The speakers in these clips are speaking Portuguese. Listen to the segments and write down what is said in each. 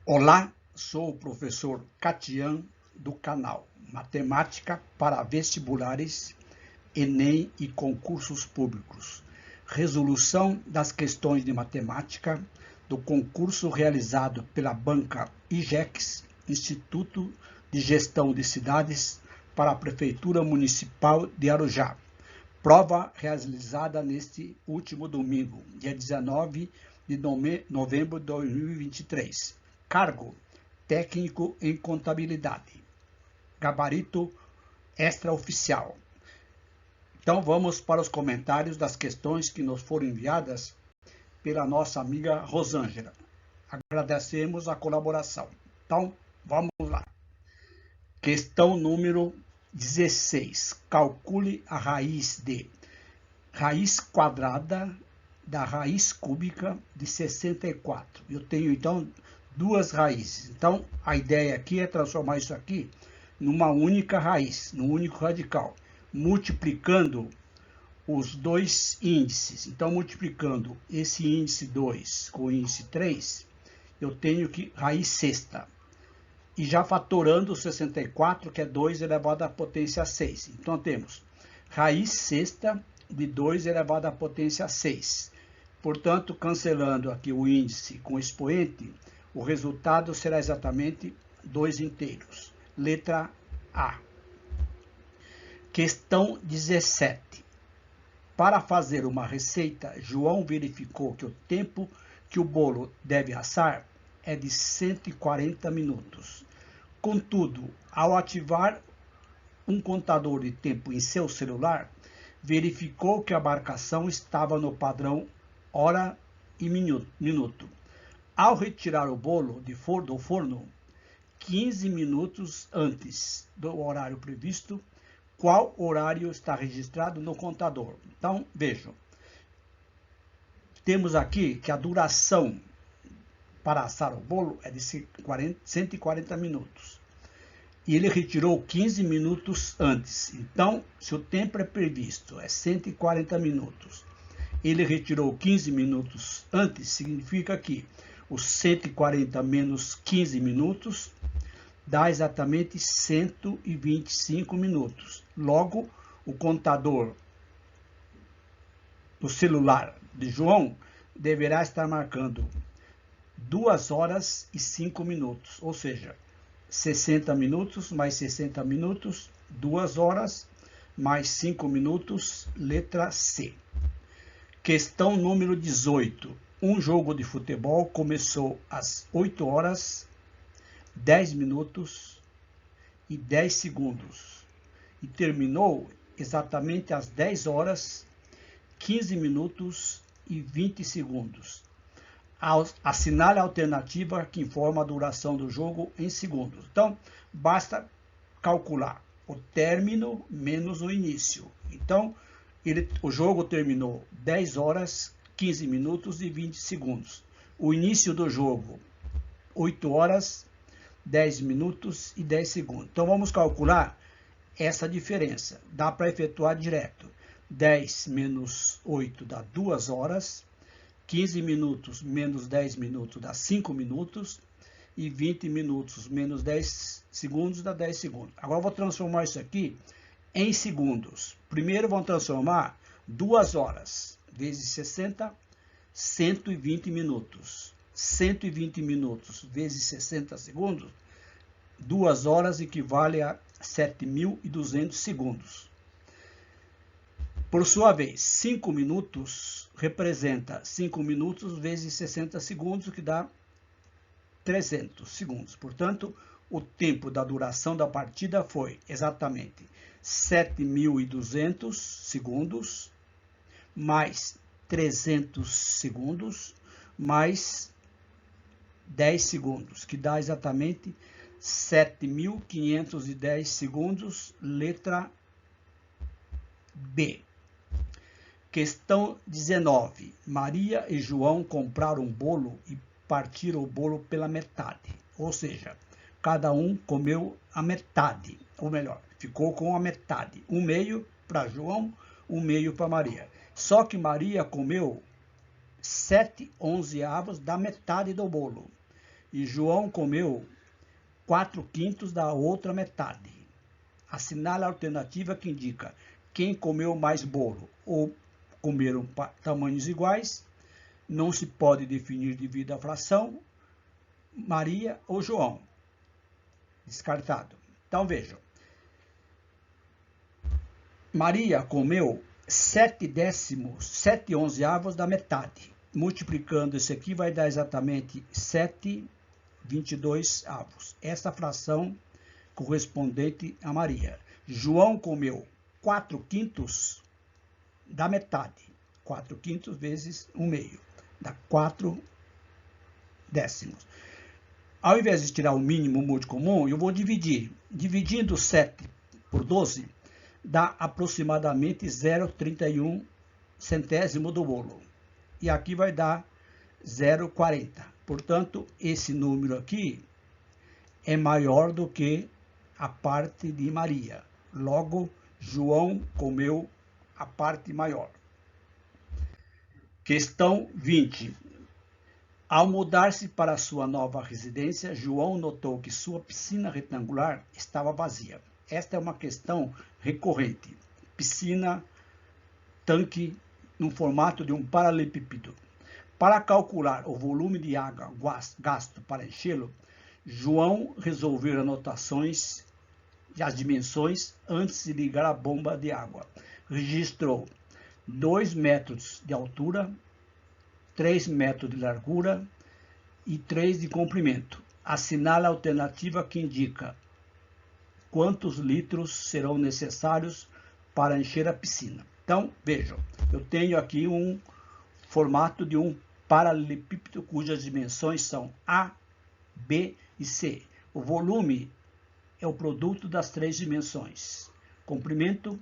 Olá, sou o professor Catian do canal Matemática para Vestibulares, Enem e Concursos Públicos. Resolução das questões de matemática do concurso realizado pela banca IGEX, Instituto de Gestão de Cidades, para a Prefeitura Municipal de Arujá. Prova realizada neste último domingo, dia 19 de novembro de 2023. Cargo: técnico em contabilidade. Gabarito extraoficial. Então vamos para os comentários das questões que nos foram enviadas pela nossa amiga Rosângela. Agradecemos a colaboração. Então vamos lá. Questão número 16. Calcule a raiz de raiz quadrada da raiz cúbica de 64. Eu tenho, então, duas raízes. Então, a ideia aqui é transformar isso aqui numa única raiz, num único radical, multiplicando os dois índices. Então, multiplicando esse índice 2 com o índice 3, eu tenho que raiz sexta. E já fatorando o 64, que é 2 elevado à potência 6. Então, temos raiz sexta de 2 elevado à potência 6. Portanto, cancelando aqui o índice com o expoente, o resultado será exatamente 2 inteiros. Letra A. Questão 17. Para fazer uma receita, João verificou que o tempo que o bolo deve assar é de 140 minutos. Contudo, ao ativar um contador de tempo em seu celular, verificou que a marcação estava no padrão hora e minuto. Ao retirar o bolo do forno, 15 minutos antes do horário previsto, qual horário está registrado no contador? Então, vejam. Temos aqui que a duração para assar o bolo é de 140 minutos. E ele retirou 15 minutos antes. Então, se o tempo é previsto é 140 minutos, ele retirou 15 minutos antes, significa que os 140 menos 15 minutos dá exatamente 125 minutos. Logo, o contador do celular de João deverá estar marcando 2 horas e 5 minutos, ou seja, 60 minutos mais 60 minutos, 2 horas mais 5 minutos, letra C. Questão número 18. Um jogo de futebol começou às 8 horas, 10 minutos e 10 segundos e terminou exatamente às 10 horas, 15 minutos e 20 segundos. Assinale a alternativa que informa a duração do jogo em segundos. Então, basta calcular o término menos o início. Então, o jogo terminou 10 horas, 15 minutos e 20 segundos. O início do jogo, 8 horas, 10 minutos e 10 segundos. Então, vamos calcular essa diferença. Dá para efetuar direto. 10 menos 8 dá 2 horas. 15 minutos menos 10 minutos dá 5 minutos. E 20 minutos menos 10 segundos dá 10 segundos. Agora eu vou transformar isso aqui em segundos. Primeiro vamos transformar 2 horas vezes 60, 120 minutos. 120 minutos vezes 60 segundos, 2 horas equivale a 7.200 segundos. Por sua vez, 5 minutos representa 5 minutos vezes 60 segundos, que dá 300 segundos. Portanto, o tempo da duração da partida foi exatamente 7.200 segundos, mais 300 segundos, mais 10 segundos, que dá exatamente 7.510 segundos, letra B. Questão 19. Maria e João compraram um bolo e partiram o bolo pela metade. Ou seja, cada um comeu a metade. Ou melhor, ficou com a metade. Um meio para João, um meio para Maria. Só que Maria comeu 7/11 da metade do bolo. e João comeu 4/5 da outra metade. Assinale a alternativa que indica quem comeu mais bolo ou comeram tamanhos iguais. Não se pode definir devido à fração. Maria ou João. Descartado. Então vejam. Maria comeu 7/11 da metade. Multiplicando isso aqui vai dar exatamente 7/22. Essa fração correspondente a Maria. João comeu 4/5 da metade. 4/5 vezes 1/2. Dá 4/10. Ao invés de tirar o mínimo múltiplo comum, eu vou dividir. Dividindo 7 por 12, dá aproximadamente 0,31 centésimo do bolo. E aqui vai dar 0,40. Portanto, esse número aqui é maior do que a parte de Maria. Logo, João comeu a parte maior. Questão 20. Ao mudar-se para sua nova residência, João notou que sua piscina retangular estava vazia. Esta é uma questão recorrente. Piscina, tanque, no formato de um paralelepípedo. Para calcular o volume de água gasto para enchê-lo, João resolveu anotações e as dimensões antes de ligar a bomba de água. Registrou 2 metros de altura, 3 metros de largura e 3 de comprimento. Assinale a alternativa que indica quantos litros serão necessários para encher a piscina. Então, vejam, eu tenho aqui um formato de um paralelepípedo cujas dimensões são A, B e C. O volume é o produto das 3 dimensões. Comprimento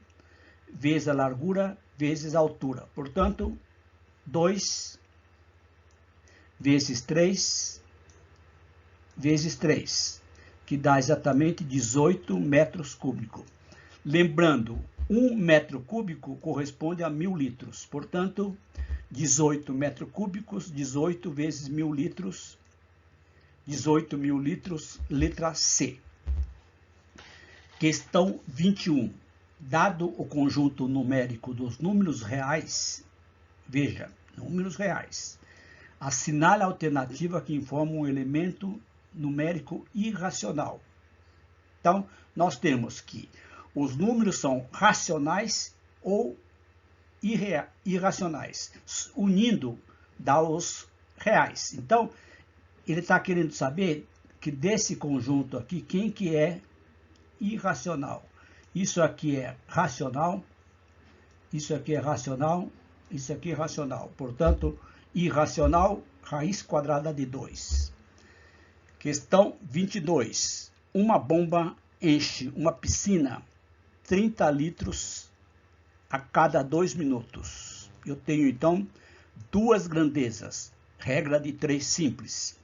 vezes a largura vezes a altura. Portanto, 2 vezes 3 vezes 3, que dá exatamente 18 metros cúbicos. Lembrando, 1 metro cúbico corresponde a 1000 litros. Portanto, 18 metros cúbicos, 18 vezes 1000 litros, 18.000 litros, letra C. Questão 21. Dado o conjunto numérico dos números reais, veja, números reais, assinale a alternativa que informa um elemento numérico irracional. Então, nós temos que os números são racionais ou irracionais. Unindo, dá os reais. Então, ele está querendo saber que desse conjunto aqui, quem que é irracional. Isso aqui é racional, isso aqui é racional, isso aqui é racional. Portanto, irracional, raiz quadrada de 2. Questão 22. Uma bomba enche uma piscina 30 litros a cada 2 minutos. Eu tenho, então, 2 grandezas. Regra de 3 simples.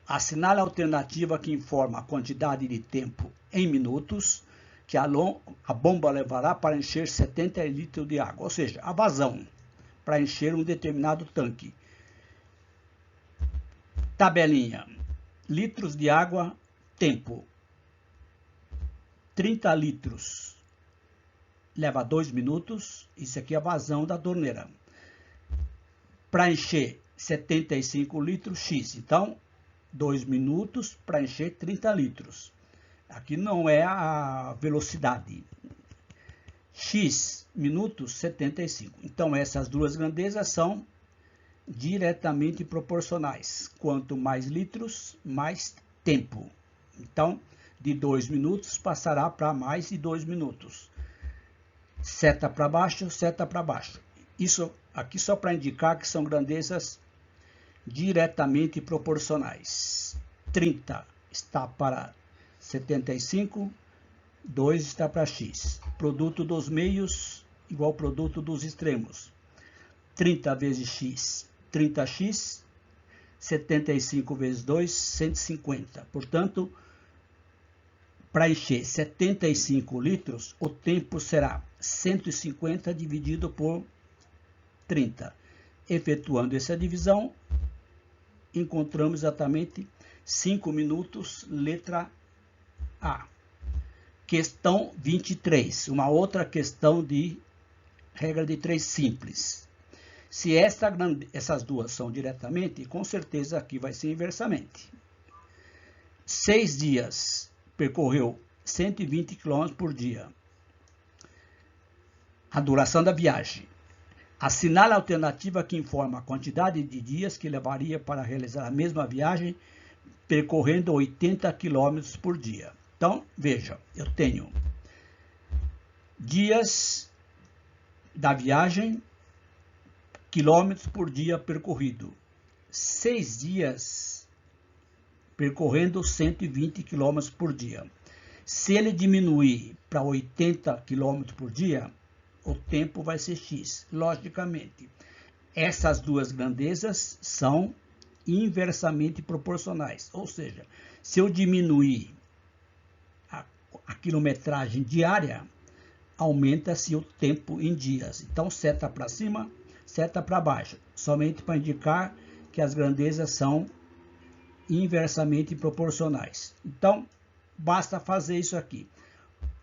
Assinale a alternativa que informa a quantidade de tempo em minutos que a bomba levará para encher 70 litros de água. Ou seja, a vazão para encher um determinado tanque. Tabelinha. Litros de água, tempo. 30 litros leva 2 minutos. Isso aqui é a vazão da torneira. Para encher 75 litros, X. Então, 2 minutos para encher 30 litros. Aqui não é a velocidade. X minutos, 75. Então, essas duas grandezas são diretamente proporcionais. Quanto mais litros, mais tempo. Então, de 2 minutos passará para mais de 2 minutos. Seta para baixo, seta para baixo. Isso aqui só para indicar que são grandezas diretamente proporcionais. 30 está para 75, 2 está para x. Produto dos meios igual ao produto dos extremos. 30 vezes x, 30x. 75 vezes 2, 150. Portanto, para encher 75 litros, o tempo será 150 dividido por 30. Efetuando essa divisão, encontramos exatamente 5 minutos, letra A. Questão 23, uma outra questão de regra de 3 simples. Se essas duas são diretamente, com certeza aqui vai ser inversamente. 6 dias, percorreu 120 km por dia. A duração da viagem. Assinale a alternativa que informa a quantidade de dias que levaria para realizar a mesma viagem, percorrendo 80 km por dia. Então, veja, eu tenho dias da viagem, quilômetros por dia percorrido. 6 dias percorrendo 120 km por dia. Se ele diminuir para 80 km por dia, o tempo vai ser X. Logicamente, essas duas grandezas são inversamente proporcionais. Ou seja, se eu diminuir a quilometragem diária, aumenta-se o tempo em dias. Então, seta para cima, seta para baixo. Somente para indicar que as grandezas são inversamente proporcionais. Então, basta fazer isso aqui.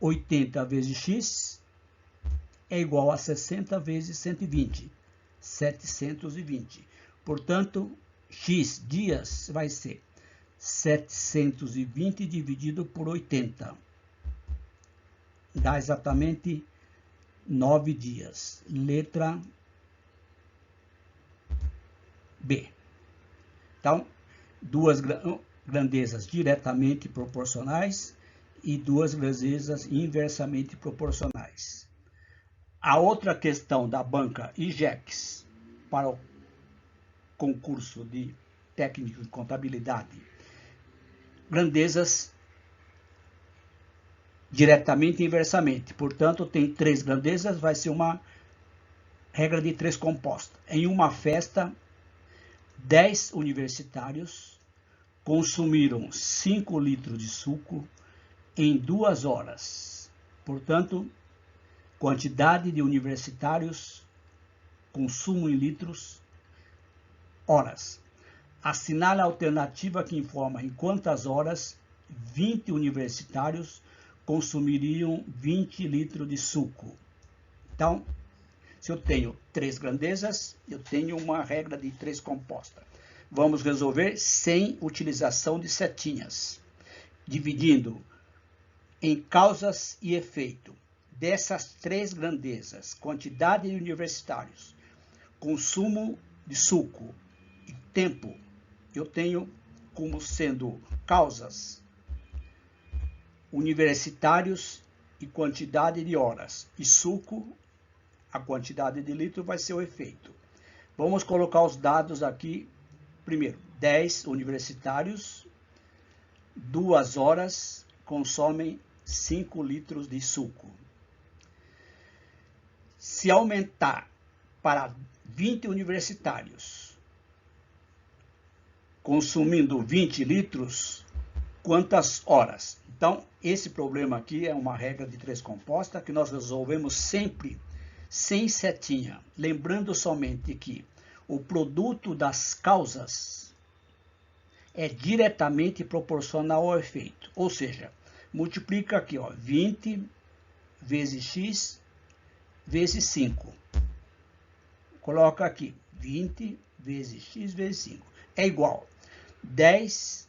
80 vezes x é igual a 60 vezes 120, 720. Portanto, x dias vai ser 720 dividido por 80. Dá exatamente 9 dias. Letra B. Então, duas grandezas diretamente proporcionais e duas grandezas inversamente proporcionais. A outra questão da banca IGEX para o concurso de técnico de contabilidade, grandezas diretamente e inversamente. Portanto, tem 3 grandezas, vai ser uma regra de 3 composta. Em uma festa, 10 universitários consumiram 5 litros de suco em 2 horas. Portanto, quantidade de universitários, consumo em litros, horas. Assinale a alternativa que informa em quantas horas 20 universitários consumiriam 20 litros de suco. Então, se eu tenho 3 grandezas, eu tenho uma regra de 3 composta. Vamos resolver sem utilização de setinhas, dividindo em causas e efeito. Dessas 3 grandezas, quantidade de universitários, consumo de suco e tempo, eu tenho como sendo causas universitários e quantidade de horas, e suco, a quantidade de litro, vai ser o efeito. Vamos colocar os dados aqui. Primeiro, 10 universitários, 2 horas, consomem 5 litros de suco. Se aumentar para 20 universitários, consumindo 20 litros, quantas horas? Então, esse problema aqui é uma regra de 3 composta que nós resolvemos sempre sem setinha. Lembrando somente que o produto das causas é diretamente proporcional ao efeito. Ou seja, multiplica aqui, ó, 20 vezes x vezes 5. Coloca aqui 20 vezes x vezes 5. É igual 10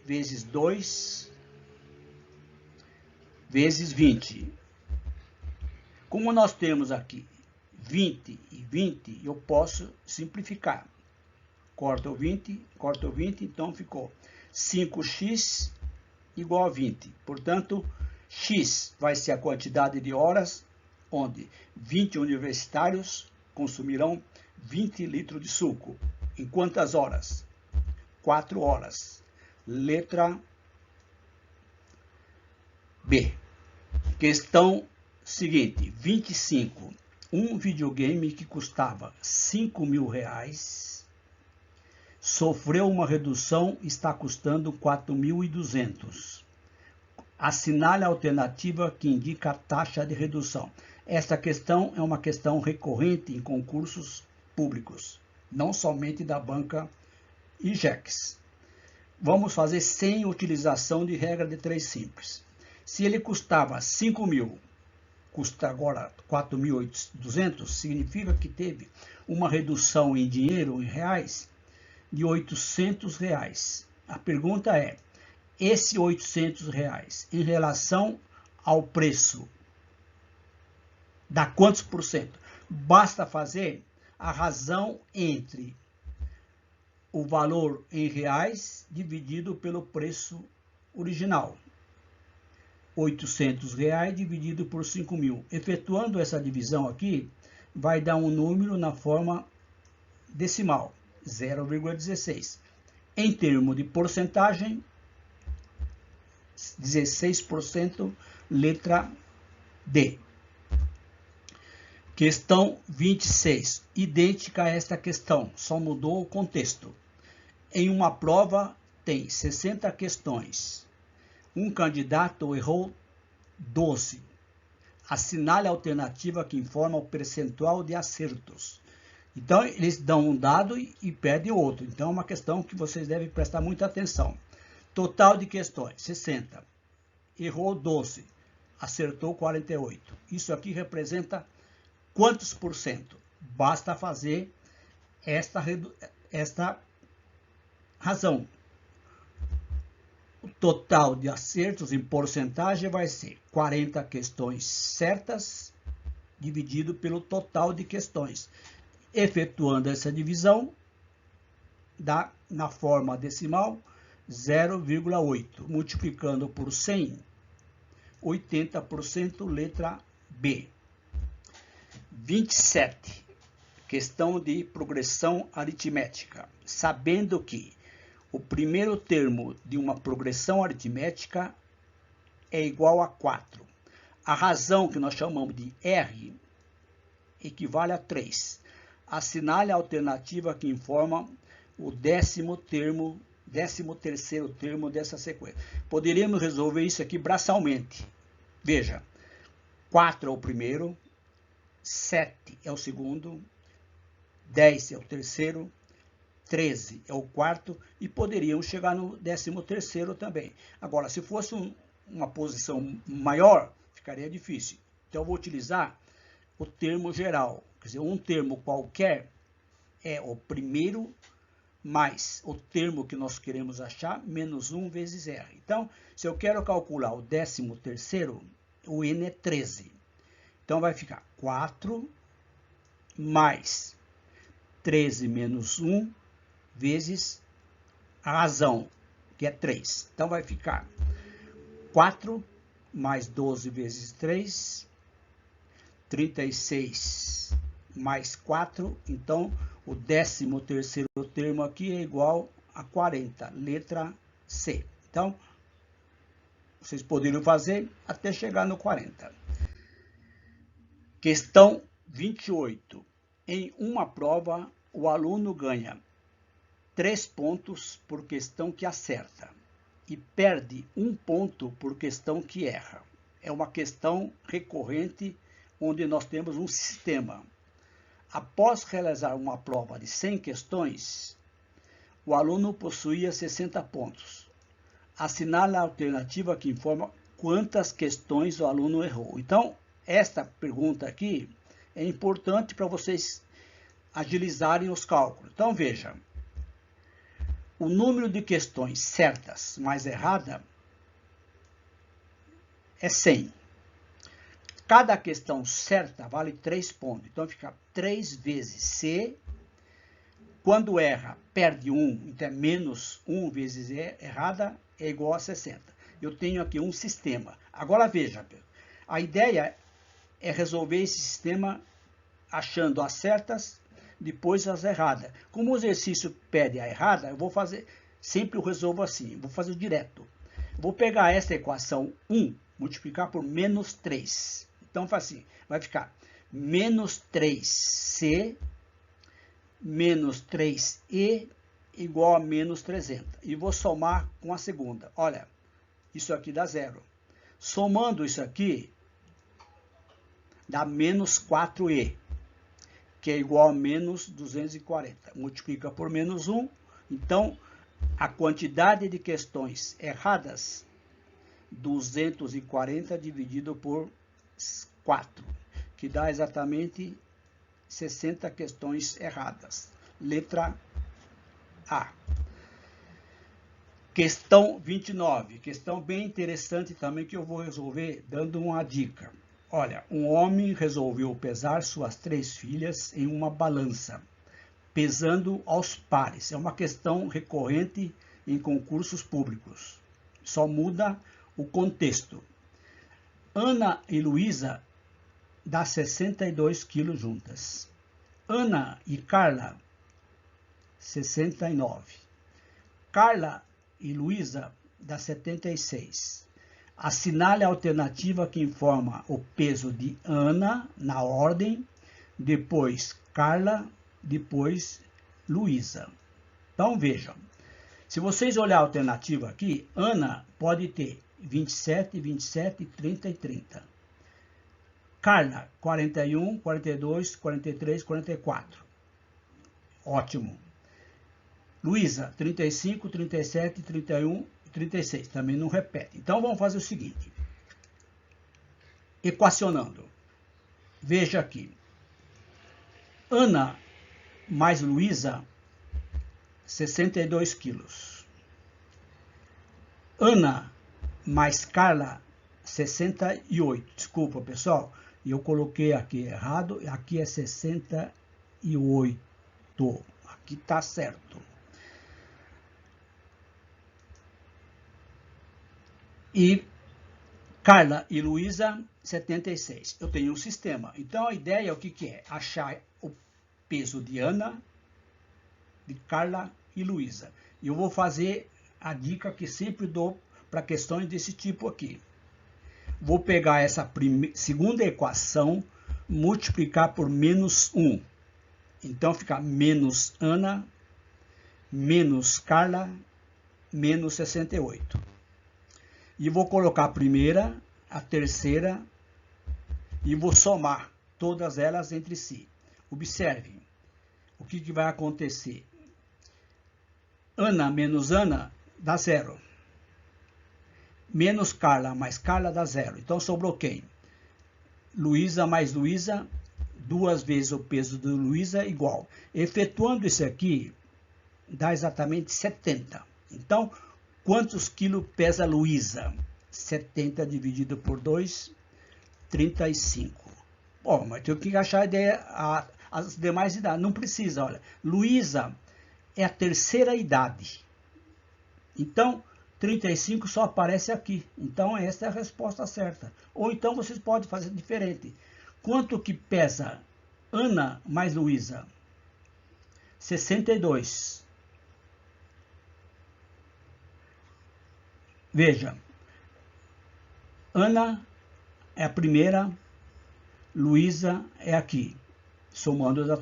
vezes 2 vezes 20. Como nós temos aqui 20 e 20, eu posso simplificar. Corta o 20, então ficou 5x igual a 20. Portanto, x vai ser a quantidade de horas onde 20 universitários consumirão 20 litros de suco. Em quantas horas? 4 horas. Letra B. Questão seguinte, 25. Um videogame que custava R$5.000 sofreu uma redução e está custando R$4.200. Assinale a alternativa que indica a taxa de redução. Esta questão é uma questão recorrente em concursos públicos, não somente da banca IGEX. vamos fazer sem utilização de regra de 3 simples. Se ele custava 5.000, custa agora 4.200, significa que teve uma redução em dinheiro, em reais, de R$800. A pergunta é, esse R$800 em relação ao preço, dá quantos por cento? Basta fazer a razão entre o valor em reais dividido pelo preço original. R$800 dividido por 5.000. Efetuando essa divisão aqui, vai dar um número na forma decimal, 0,16. Em termos de porcentagem, 16%, letra D. Questão 26, idêntica a esta questão, só mudou o contexto. Em uma prova tem 60 questões. Um candidato errou 12. Assinale a alternativa que informa o percentual de acertos. Então, eles dão um dado e pedem outro. Então, é uma questão que vocês devem prestar muita atenção. Total de questões, 60. Errou 12. Acertou 48. Isso aqui representa quantos por cento? Basta fazer esta razão. O total de acertos em porcentagem vai ser 40 questões certas dividido pelo total de questões. Efetuando essa divisão, dá na forma decimal 0,8. Multiplicando por 100, 80%, letra B. 27. Questão de progressão aritmética. Sabendo que o primeiro termo de uma progressão aritmética é igual a 4. A razão que nós chamamos de R equivale a 3. Assinale a alternativa que informa o 13º termo dessa sequência. Poderíamos resolver isso aqui braçalmente. Veja, 4 é o primeiro, 7 é o segundo, 10 é o terceiro, 13 é o quarto e poderíamos chegar no 13º também. Agora, se fosse uma posição maior, ficaria difícil. Então, eu vou utilizar o termo geral. Quer dizer, um termo qualquer é o primeiro mais o termo que nós queremos achar, menos 1 vezes R. Então, se eu quero calcular o 13º, o N é 13. Então, vai ficar 4 mais 13 menos 1 vezes a razão, que é 3. Então, vai ficar 4 mais 12 vezes 3, 36 mais 4. Então, o 13º termo aqui é igual a 40, letra C. Então, vocês poderiam fazer até chegar no 40. Questão 28. Em uma prova, o aluno ganha 3 pontos por questão que acerta e perde 1 ponto por questão que erra. É uma questão recorrente onde nós temos um sistema. Após realizar uma prova de 100 questões, o aluno possuía 60 pontos. Assinale a alternativa que informa quantas questões o aluno errou. Então, esta pergunta aqui é importante para vocês agilizarem os cálculos. Então, veja, o número de questões certas mais errada é 100. Cada questão certa vale 3 pontos. Então, fica 3 vezes C. Quando erra, perde 1. Então, é menos 1 vezes errada é igual a 60. Eu tenho aqui um sistema. Agora, veja, a ideia é resolver esse sistema achando as certas, depois as erradas. Como o exercício pede a errada, eu vou fazer, sempre eu resolvo assim, vou fazer direto. Vou pegar esta equação 1, multiplicar por menos 3. Então, faz assim, vai ficar menos 3C menos 3E igual a menos 300. E vou somar com a segunda. Olha, isso aqui dá 0. Somando isso aqui, dá menos 4E, que é igual a menos 240. Multiplica por menos 1. Então, a quantidade de questões erradas, 240 dividido por 4, que dá exatamente 60 questões erradas. Letra A. Questão 29, questão bem interessante também que eu vou resolver dando uma dica. Olha, um homem resolveu pesar suas 3 filhas em uma balança, pesando aos pares. É uma questão recorrente em concursos públicos. Só muda o contexto. Ana e Luísa dá 62 quilos juntas. Ana e Carla, 69. Carla e Luísa dá 76. Assinale a alternativa que informa o peso de Ana na ordem, depois Carla, depois Luísa. Então vejam, se vocês olharem a alternativa aqui, Ana pode ter 27, 27, 30 e 30. Carla, 41, 42, 43, 44. Ótimo. Luísa, 35, 37, 31 e 36. Também não repete. Então vamos fazer o seguinte. Equacionando. Veja aqui. Ana mais Luísa, 62 quilos. Ana mais Carla, 68. Desculpa, pessoal. Eu coloquei aqui errado. Aqui é 68. Aqui está certo. E Carla e Luísa, 76. Eu tenho um sistema. Então, a ideia é o que é? Achar o peso de Ana, de Carla e Luísa. E eu vou fazer a dica que sempre dou para questões desse tipo aqui. Vou pegar essa segunda equação, multiplicar por menos 1. Então, fica menos Ana, menos Carla, menos 68. E vou colocar a primeira, a terceira, e vou somar todas elas entre si. Observem o que vai acontecer. Ana menos Ana dá 0. Menos Carla mais Carla dá 0. Então sobrou quem? Luísa mais Luísa, 2 vezes o peso de Luísa igual. Efetuando isso aqui, dá exatamente 70. Então, quantos quilos pesa Luísa? 70 dividido por 2, 35. Bom, mas tem que achar as demais idades. Não precisa, olha. Luísa é a terceira idade. Então, 35 só aparece aqui. Então, essa é a resposta certa. Ou então, vocês podem fazer diferente. Quanto que pesa Ana mais Luísa? 62. Veja, Ana é a primeira, Luísa é aqui, somando dá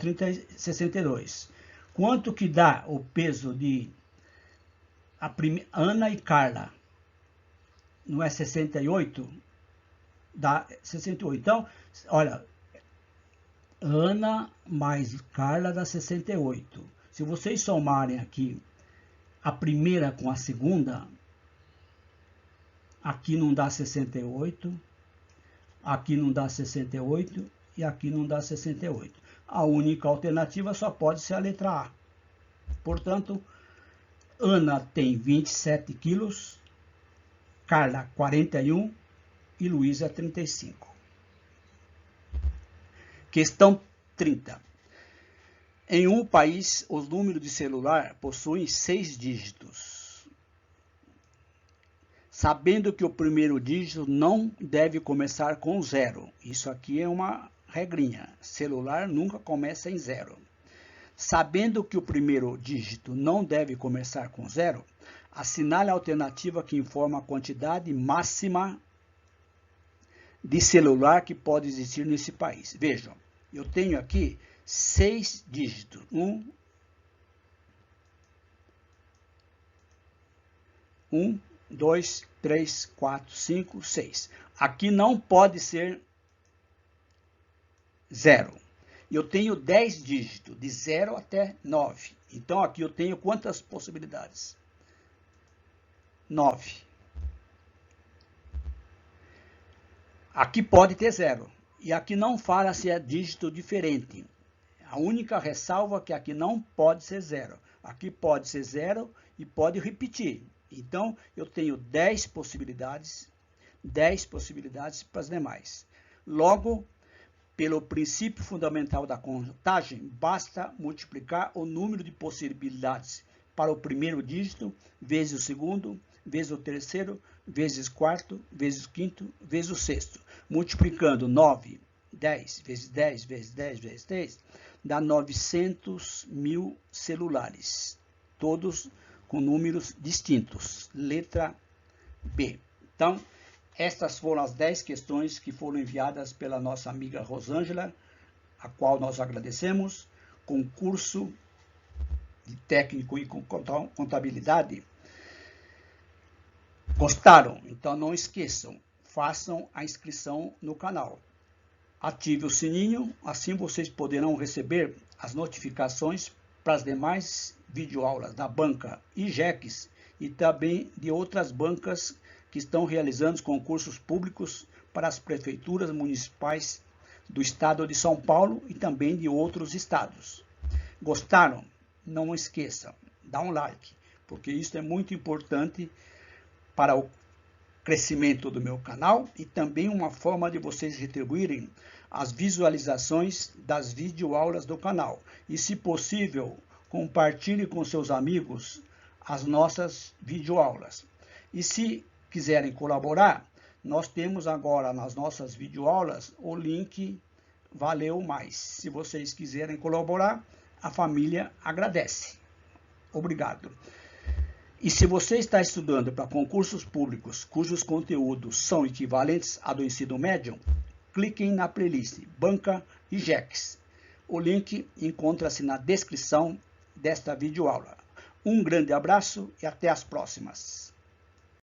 62. Quanto que dá o peso de Ana e Carla? Não é 68? Dá 68. Então, olha, Ana mais Carla dá 68. Se vocês somarem aqui a primeira com a segunda, aqui não dá 68, aqui não dá 68 e aqui não dá 68. A única alternativa só pode ser a letra A. Portanto, Ana tem 27 quilos, Carla 41 e Luísa 35. Questão 30. Em um país, os números de celular possuem 6 dígitos. Sabendo que o primeiro dígito não deve começar com 0. Isso aqui é uma regrinha. Celular nunca começa em 0. Sabendo que o primeiro dígito não deve começar com 0, assinale a alternativa que informa a quantidade máxima de celular que pode existir nesse país. Vejam, eu tenho aqui 6 dígitos. 1, 2, 3, 4, 5, 6. Aqui não pode ser 0. Eu tenho 10 dígitos, de 0 até 9. Então, aqui eu tenho quantas possibilidades? 9. Aqui pode ter 0. E aqui não fala se é dígito diferente. A única ressalva é que aqui não pode ser 0. Aqui pode ser 0 e pode repetir. Então, eu tenho 10 possibilidades para as demais. Logo, pelo princípio fundamental da contagem, basta multiplicar o número de possibilidades para o primeiro dígito, vezes o segundo, vezes o terceiro, vezes o quarto, vezes o quinto, vezes o sexto. Multiplicando 9, 10, vezes 10, vezes 10, vezes 10, dá 900 mil celulares, todos com números distintos. Letra B. Então, estas foram as 10 questões que foram enviadas pela nossa amiga Rosângela, a qual nós agradecemos, concurso de técnico em contabilidade. Gostaram? Então não esqueçam, façam a inscrição no canal. Ative o sininho, assim vocês poderão receber as notificações para as demais videoaulas da banca IGEX e também de outras bancas que estão realizando concursos públicos para as prefeituras municipais do estado de São Paulo e também de outros estados. Gostaram? Não esqueçam, dá um like, porque isso é muito importante para o crescimento do meu canal e também uma forma de vocês retribuírem as visualizações das videoaulas do canal. E, se possível, compartilhe com seus amigos as nossas videoaulas. E se quiserem colaborar, nós temos agora nas nossas videoaulas o link Valeu Mais. Se vocês quiserem colaborar, a família agradece. Obrigado. E se você está estudando para concursos públicos cujos conteúdos são equivalentes ao do ensino médio, cliquem na playlist Banca IGEX. O link encontra-se na descrição desta videoaula. Um grande abraço e até as próximas.